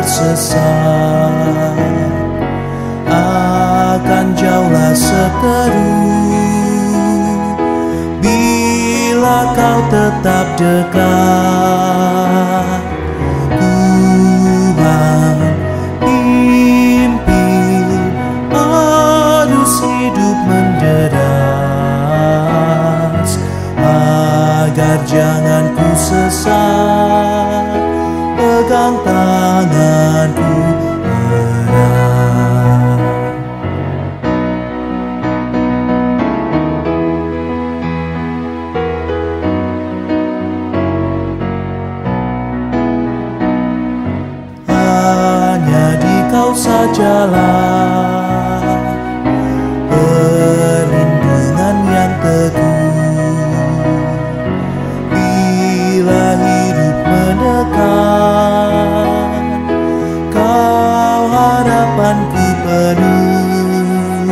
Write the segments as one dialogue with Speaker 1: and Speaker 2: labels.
Speaker 1: sesat akan jauhlah seteru bila kau tetap dekat. Tuhan pimpin arus hidup menderas agar jangan ku sesat. Pegang tanganku erat. Hanya di kau sajalah perlindungan yang teguh bila hidup mendekat. Kau harapanku penuh.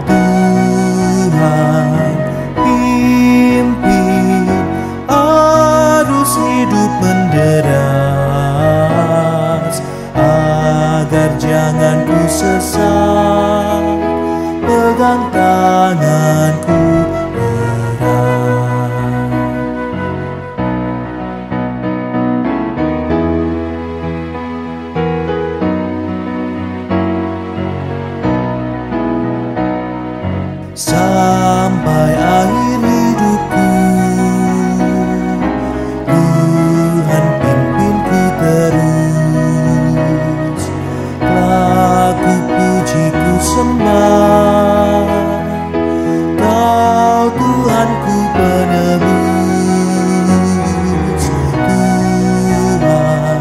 Speaker 1: Tuhan pimpin arus hidup menderas agar jangan ku sesat. Pegang tanganku erat. Sampai akhir hidupku, Tuhan pimpinku terus. Telah ku puji ku sembah, Kau Tuhanku penebus. Tuhan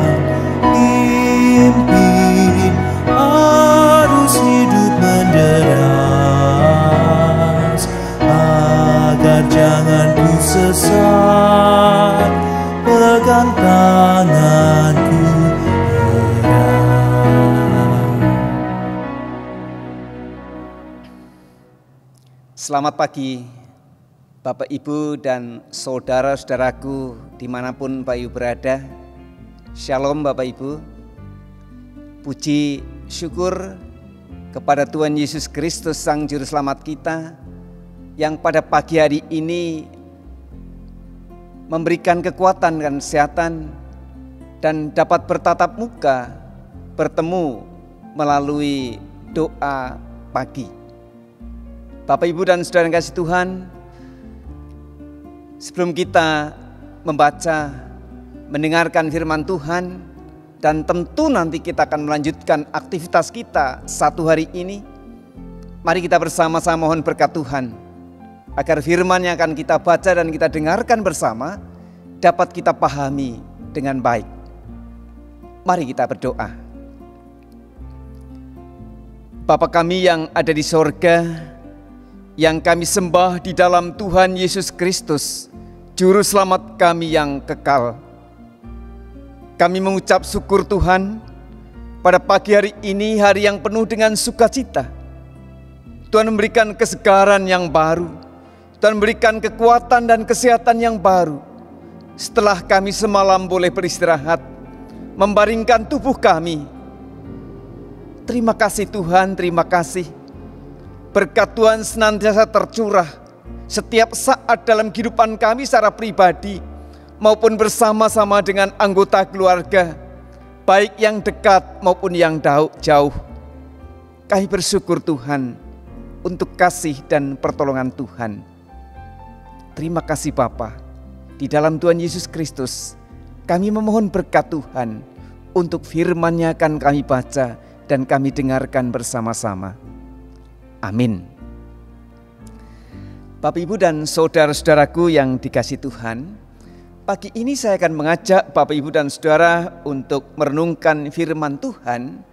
Speaker 1: pimpin arus hidup menderas agar jangan ku sesat. Pegang tanganku erat.
Speaker 2: Selamat pagi Bapak Ibu dan saudara-saudaraku dimanapun Bapak Ibu berada. Shalom Bapak Ibu. Puji syukur kepada Tuhan Yesus Kristus Sang Juru Selamat kita yang pada pagi hari ini memberikan kekuatan dan kesehatan dan dapat bertatap muka bertemu melalui doa pagi. Bapak Ibu dan saudara yang kasih Tuhan, sebelum kita membaca, mendengarkan firman Tuhan, dan tentu nanti kita akan melanjutkan aktivitas kita satu hari ini, mari kita bersama-sama mohon berkat Tuhan, agar firman yang akan kita baca dan kita dengarkan bersama dapat kita pahami dengan baik. Mari kita berdoa. Bapa kami yang ada di sorga, yang kami sembah di dalam Tuhan Yesus Kristus, Juru Selamat kami yang kekal. Kami mengucap syukur Tuhan, pada pagi hari ini hari yang penuh dengan sukacita. Tuhan memberikan kesegaran yang baru, Tuhan memberikan kekuatan dan kesehatan yang baru. Setelah kami semalam boleh beristirahat, membaringkan tubuh kami. Terima kasih Tuhan, terima kasih. Berkat Tuhan senantiasa tercurah setiap saat dalam kehidupan kami secara pribadi maupun bersama-sama dengan anggota keluarga, baik yang dekat maupun yang jauh. Kami bersyukur Tuhan untuk kasih dan pertolongan Tuhan. Terima kasih Bapa. Di dalam Tuhan Yesus Kristus kami memohon berkat Tuhan untuk firman-Nya akan kami baca dan kami dengarkan bersama-sama. Amin. Bapak Ibu dan saudara-saudaraku yang dikasihi Tuhan, pagi ini saya akan mengajak Bapak Ibu dan Saudara untuk merenungkan firman Tuhan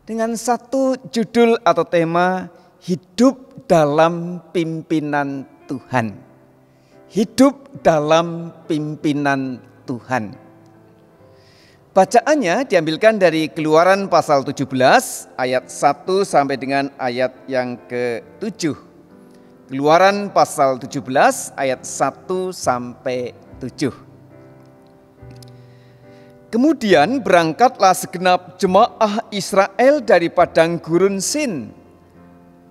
Speaker 2: dengan satu judul atau tema, hidup dalam pimpinan Tuhan. Hidup dalam pimpinan Tuhan. Bacaannya diambilkan dari Keluaran pasal 17 ayat 1 sampai dengan ayat yang ke-7. Keluaran pasal 17 ayat 1 sampai 7. Kemudian berangkatlah segenap jemaah Israel dari padang gurun Sin,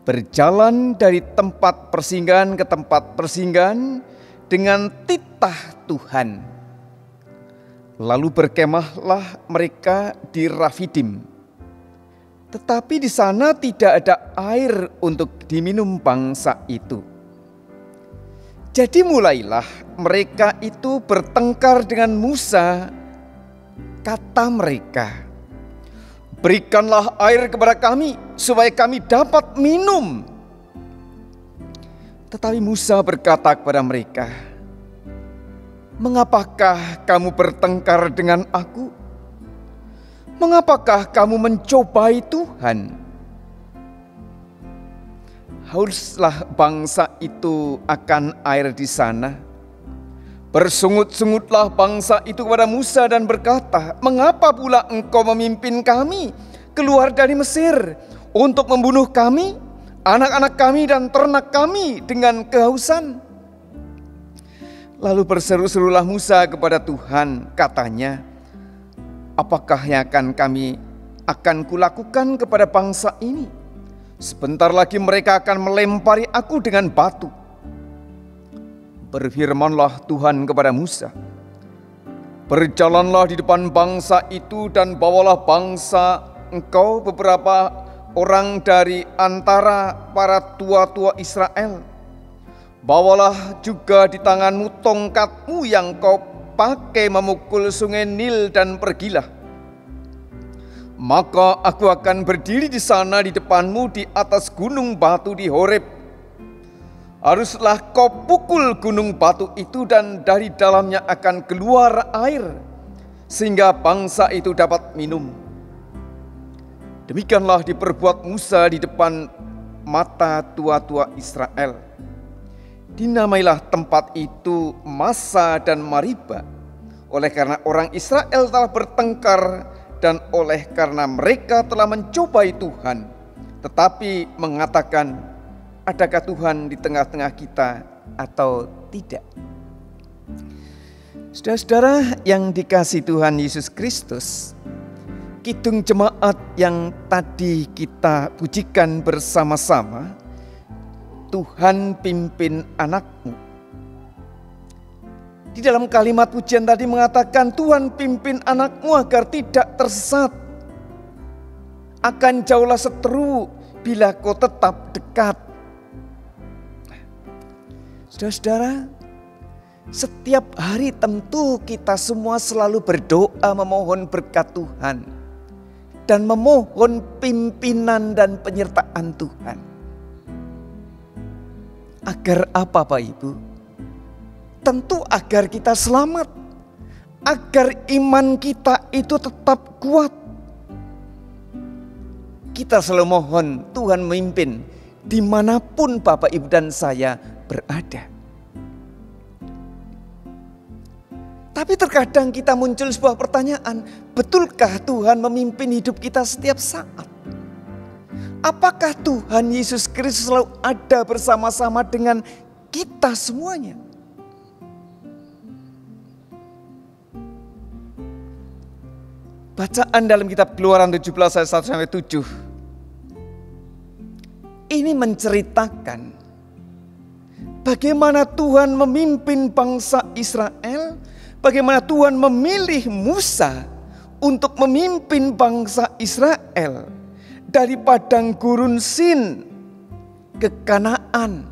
Speaker 2: berjalan dari tempat persinggahan ke tempat persinggahan dengan titah Tuhan. Lalu berkemahlah mereka di Rafidim. Tetapi di sana tidak ada air untuk diminum bangsa itu. Jadi mulailah mereka itu bertengkar dengan Musa. Kata mereka, "Berikanlah air kepada kami supaya kami dapat minum." Tetapi Musa berkata kepada mereka, "Mengapakah kamu bertengkar dengan aku? Mengapakah kamu mencobai Tuhan?" Hauslah bangsa itu akan air di sana. Bersungut-sungutlah bangsa itu kepada Musa dan berkata, "Mengapa pula engkau memimpin kami keluar dari Mesir untuk membunuh kami, anak-anak kami dan ternak kami dengan kehausan?" Lalu berseru-serulah Musa kepada Tuhan, katanya, "Apakah yang akan kulakukan kepada bangsa ini? Sebentar lagi mereka akan melempari aku dengan batu." Berfirmanlah Tuhan kepada Musa, "Berjalanlah di depan bangsa itu dan bawalah bangsa engkau beberapa orang dari antara para tua-tua Israel. Bawalah juga di tanganmu tongkatmu yang kau pakai memukul sungai Nil dan pergilah. Maka aku akan berdiri di sana di depanmu di atas gunung batu di Horeb. Haruslah kau pukul gunung batu itu dan dari dalamnya akan keluar air, sehingga bangsa itu dapat minum." Demikianlah diperbuat Musa di depan mata tua-tua Israel. Dinamailah tempat itu Massa dan Mariba, oleh karena orang Israel telah bertengkar dan oleh karena mereka telah mencobai Tuhan, tetapi mengatakan, "Adakah Tuhan di tengah-tengah kita atau tidak?" Saudara-saudara yang dikasihi Tuhan Yesus Kristus, kidung jemaat yang tadi kita pujikan bersama-sama, "Tuhan pimpin anakmu." Di dalam kalimat pujian tadi mengatakan, Tuhan pimpin anakmu agar tidak tersesat. Akan jauhlah seteru bila kau tetap dekat. Saudara-saudara, setiap hari tentu kita semua selalu berdoa memohon berkat Tuhan dan memohon pimpinan dan penyertaan Tuhan. Agar apa, Pak Ibu? Tentu agar kita selamat, agar iman kita itu tetap kuat. Kita selalu mohon Tuhan memimpin dimanapun Bapak Ibu dan saya berada. Tapi terkadang kita muncul sebuah pertanyaan, betulkah Tuhan memimpin hidup kita setiap saat? Apakah Tuhan Yesus Kristus selalu ada bersama-sama dengan kita semuanya? Bacaan dalam kitab Keluaran 17 ayat 1-7 ini menceritakan bagaimana Tuhan memimpin bangsa Israel, bagaimana Tuhan memilih Musa untuk memimpin bangsa Israel dari padang gurun Sin ke Kanaan,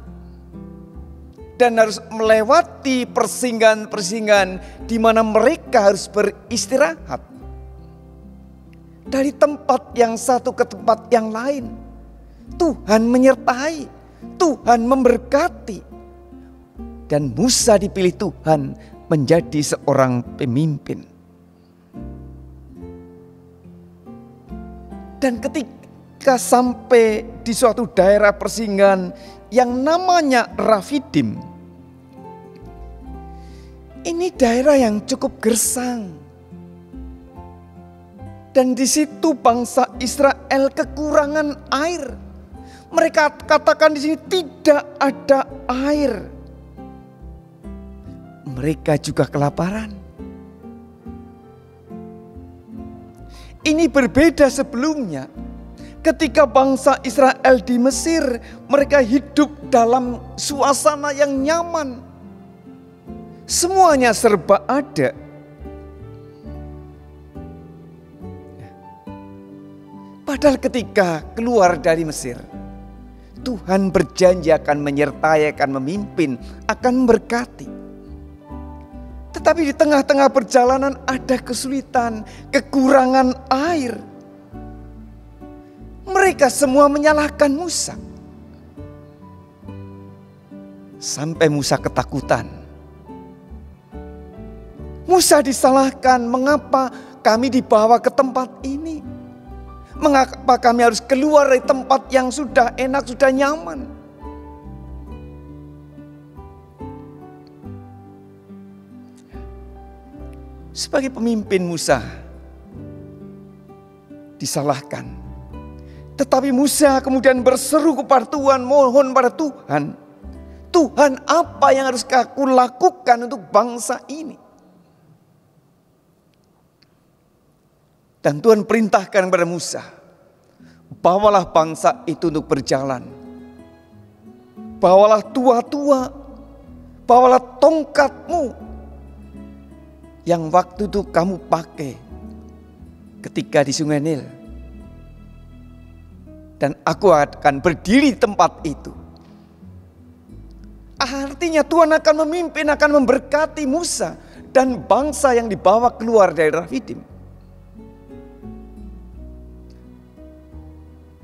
Speaker 2: dan harus melewati persinggahan-persinggahan di mana mereka harus beristirahat dari tempat yang satu ke tempat yang lain. Tuhan menyertai, Tuhan memberkati, dan Musa dipilih Tuhan menjadi seorang pemimpin. Dan ketika sampai di suatu daerah persinggahan yang namanya Rafidim, ini daerah yang cukup gersang. Dan di situ bangsa Israel kekurangan air. Mereka katakan di sini tidak ada air. Mereka juga kelaparan. Ini berbeda sebelumnya. Ketika bangsa Israel di Mesir, mereka hidup dalam suasana yang nyaman. Semuanya serba ada. Padahal ketika keluar dari Mesir, Tuhan berjanji akan menyertai, akan memimpin, akan memberkati. Tetapi di tengah-tengah perjalanan ada kesulitan, kekurangan air. Mereka semua menyalahkan Musa. Sampai Musa ketakutan. Musa disalahkan, mengapa kami dibawa ke tempat ini? Mengapa kami harus keluar dari tempat yang sudah enak, sudah nyaman? Sebagai pemimpin Musa disalahkan. Tetapi Musa kemudian berseru kepada Tuhan, mohon pada Tuhan. Tuhan, apa yang harus aku lakukan untuk bangsa ini? Dan Tuhan perintahkan kepada Musa, bawalah bangsa itu untuk berjalan. Bawalah tua-tua, bawalah tongkatmu yang waktu itu kamu pakai ketika di Sungai Nil. Dan aku akan berdiri di tempat itu. Artinya Tuhan akan memimpin, akan memberkati Musa dan bangsa yang dibawa keluar dari Refidim.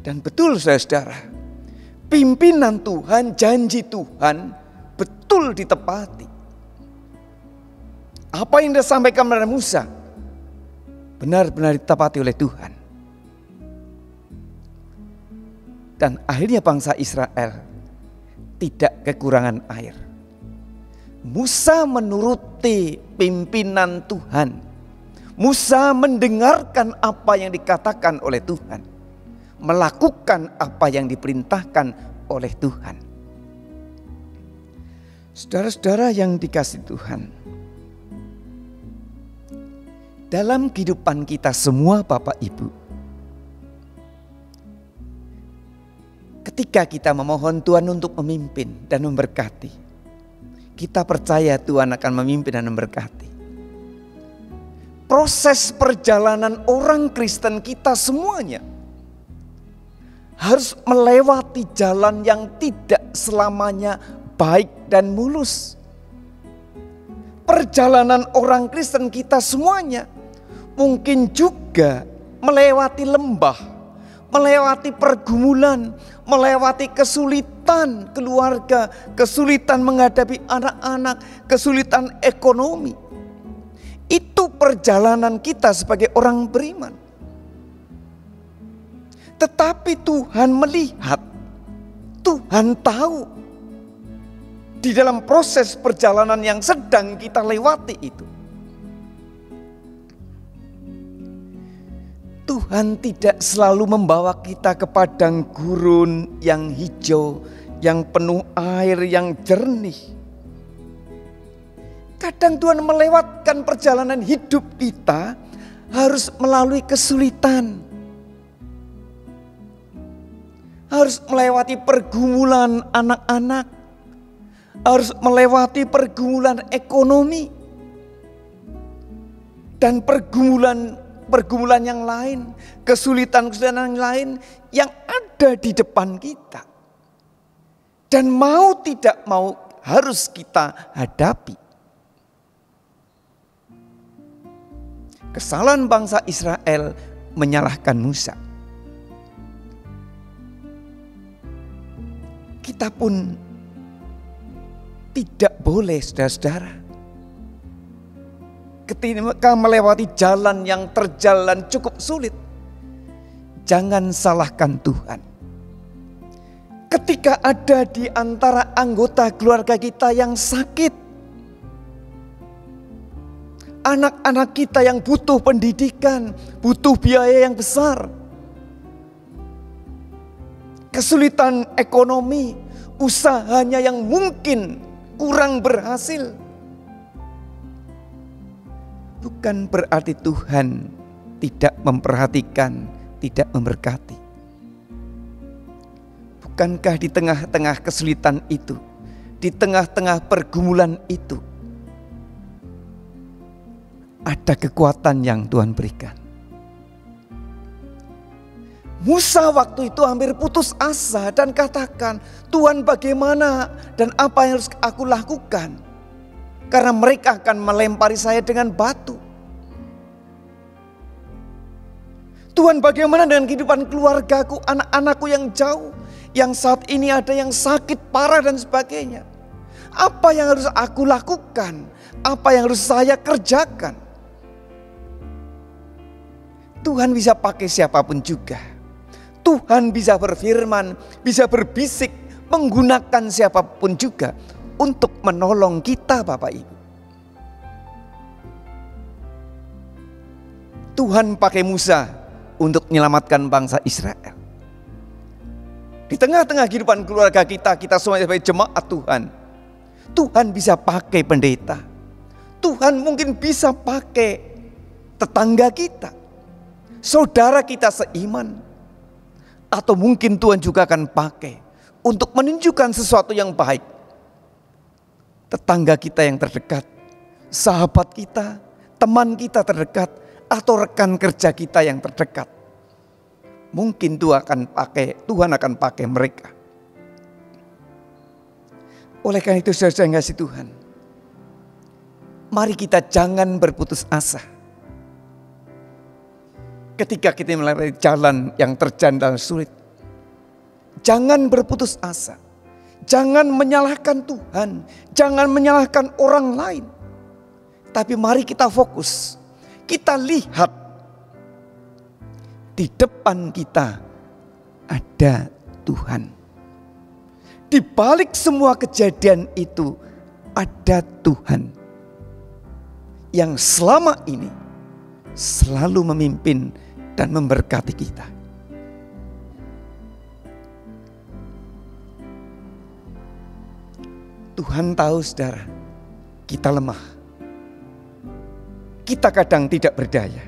Speaker 2: Dan betul saudara, pimpinan Tuhan, janji Tuhan betul ditepati. Apa yang disampaikan kepada Musa benar-benar ditepati oleh Tuhan. Dan akhirnya bangsa Israel tidak kekurangan air. Musa menuruti pimpinan Tuhan. Musa mendengarkan apa yang dikatakan oleh Tuhan. Melakukan apa yang diperintahkan oleh Tuhan. Saudara-saudara yang dikasihi Tuhan. Dalam kehidupan kita semua Bapak Ibu. Ketika kita memohon Tuhan untuk memimpin dan memberkati, kita percaya Tuhan akan memimpin dan memberkati. Proses perjalanan orang Kristen kita semuanya harus melewati jalan yang tidak selamanya baik dan mulus. Perjalanan orang Kristen kita semuanya mungkin juga melewati lembah, melewati pergumulan, melewati kesulitan keluarga, kesulitan menghadapi anak-anak, kesulitan ekonomi. Itu perjalanan kita sebagai orang beriman. Tetapi Tuhan melihat, Tuhan tahu di dalam proses perjalanan yang sedang kita lewati itu. Tuhan tidak selalu membawa kita ke padang gurun yang hijau, yang penuh air, yang jernih. Kadang Tuhan melewatkan perjalanan hidup kita harus melalui kesulitan. Harus melewati pergumulan anak-anak. Harus melewati pergumulan ekonomi. Dan pergumulan yang lain, kesulitan-kesulitan yang lain yang ada di depan kita. Dan mau tidak mau harus kita hadapi. Kesalahan bangsa Israel menyalahkan Musa. Kita pun tidak boleh, saudara-saudara, ketika melewati jalan yang terjalan cukup sulit, jangan salahkan Tuhan. Ketika ada di antara anggota keluarga kita yang sakit, anak-anak kita yang butuh pendidikan, butuh biaya yang besar, kesulitan ekonomi, usahanya yang mungkin kurang berhasil, bukan berarti Tuhan tidak memperhatikan, tidak memberkati. Bukankah di tengah-tengah kesulitan itu, di tengah-tengah pergumulan itu, ada kekuatan yang Tuhan berikan? Musa waktu itu hampir putus asa dan katakan, Tuhan bagaimana dan apa yang harus aku lakukan? Karena mereka akan melempari saya dengan batu. Tuhan bagaimana dengan kehidupan keluargaku, anak-anakku yang jauh, yang saat ini ada yang sakit parah dan sebagainya. Apa yang harus aku lakukan? Apa yang harus saya kerjakan? Tuhan bisa pakai siapapun juga. Tuhan bisa berfirman, bisa berbisik, menggunakan siapapun juga untuk menolong kita, Bapak Ibu. Tuhan pakai Musa untuk menyelamatkan bangsa Israel. Di tengah-tengah kehidupan keluarga kita, kita semua sebagai jemaat Tuhan, Tuhan bisa pakai pendeta. Tuhan mungkin bisa pakai tetangga kita, saudara kita seiman. Atau mungkin Tuhan juga akan pakai untuk menunjukkan sesuatu yang baik. Tetangga kita yang terdekat, sahabat kita, teman kita terdekat, atau rekan kerja kita yang terdekat. Mungkin Tuhan akan pakai mereka. Oleh karena itu saudara yang kasih Tuhan, mari kita jangan berputus asa. Ketika kita melalui jalan yang terjal dan sulit, jangan berputus asa. Jangan menyalahkan Tuhan, jangan menyalahkan orang lain. Tapi mari kita fokus. Kita lihat di depan kita ada Tuhan. Di balik semua kejadian itu ada Tuhan yang selama ini selalu memimpin dan memberkati kita. Tuhan tahu saudara, kita lemah. Kita kadang tidak berdaya.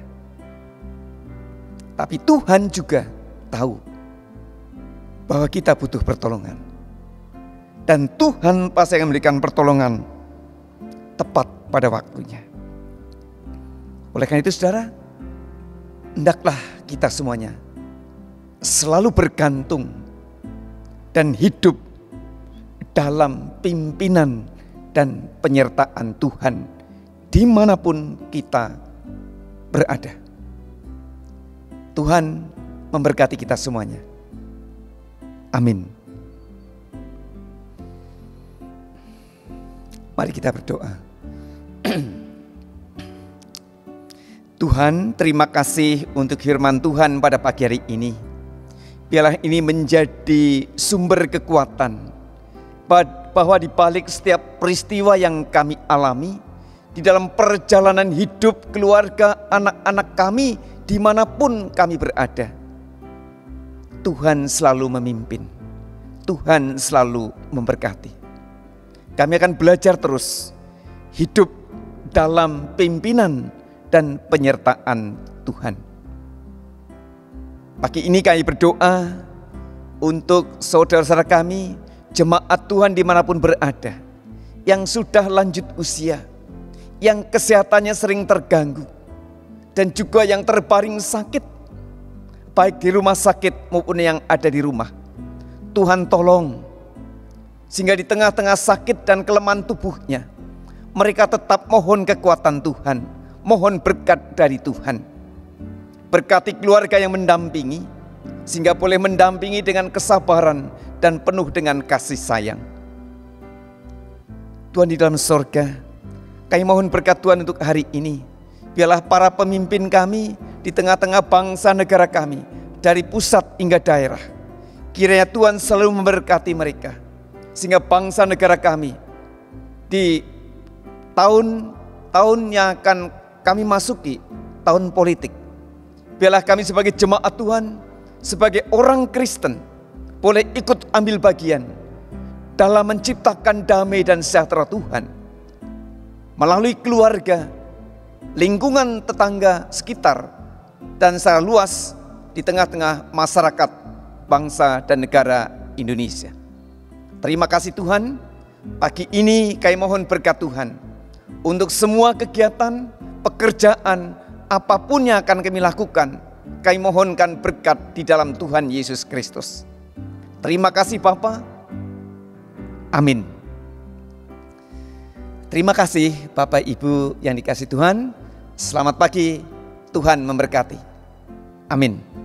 Speaker 2: Tapi Tuhan juga tahu bahwa kita butuh pertolongan. Dan Tuhan pasti akan memberikan pertolongan tepat pada waktunya. Oleh karena itu saudara, hendaklah kita semuanya selalu bergantung dan hidup dalam pimpinan dan penyertaan Tuhan dimanapun kita berada. Tuhan memberkati kita semuanya. Amin. Mari kita berdoa. Tuhan, terima kasih untuk firman Tuhan pada pagi hari ini. Biarlah ini menjadi sumber kekuatan, bahwa di balik setiap peristiwa yang kami alami, di dalam perjalanan hidup keluarga, anak-anak kami, dimanapun kami berada, Tuhan selalu memimpin, Tuhan selalu memberkati. Kami akan belajar terus hidup dalam pimpinan dan penyertaan Tuhan. Pagi ini kami berdoa untuk saudara-saudara kami, jemaat Tuhan dimanapun berada, yang sudah lanjut usia, yang kesehatannya sering terganggu, dan juga yang terbaring sakit, baik di rumah sakit maupun yang ada di rumah. Tuhan tolong, sehingga di tengah-tengah sakit dan kelemahan tubuhnya, mereka tetap mohon kekuatan Tuhan, mohon berkat dari Tuhan. Berkati keluarga yang mendampingi, sehingga boleh mendampingi dengan kesabaran dan penuh dengan kasih sayang. Tuhan di dalam sorga, kami mohon berkat Tuhan untuk hari ini. Biarlah para pemimpin kami di tengah-tengah bangsa negara kami, dari pusat hingga daerah, kiranya Tuhan selalu memberkati mereka, sehingga bangsa negara kami di tahun-tahun yang akan kami masuki, tahun politik, biarlah kami sebagai jemaat Tuhan, sebagai orang Kristen, boleh ikut ambil bagian dalam menciptakan damai dan sejahtera Tuhan melalui keluarga, lingkungan tetangga sekitar, dan secara luas di tengah-tengah masyarakat bangsa dan negara Indonesia. Terima kasih Tuhan, pagi ini kami mohon berkat Tuhan untuk semua kegiatan, pekerjaan, apapun yang akan kami lakukan, kami mohonkan berkat di dalam Tuhan Yesus Kristus. Terima kasih Bapa. Amin. Terima kasih Bapak Ibu yang dikasihi Tuhan. Selamat pagi, Tuhan memberkati. Amin.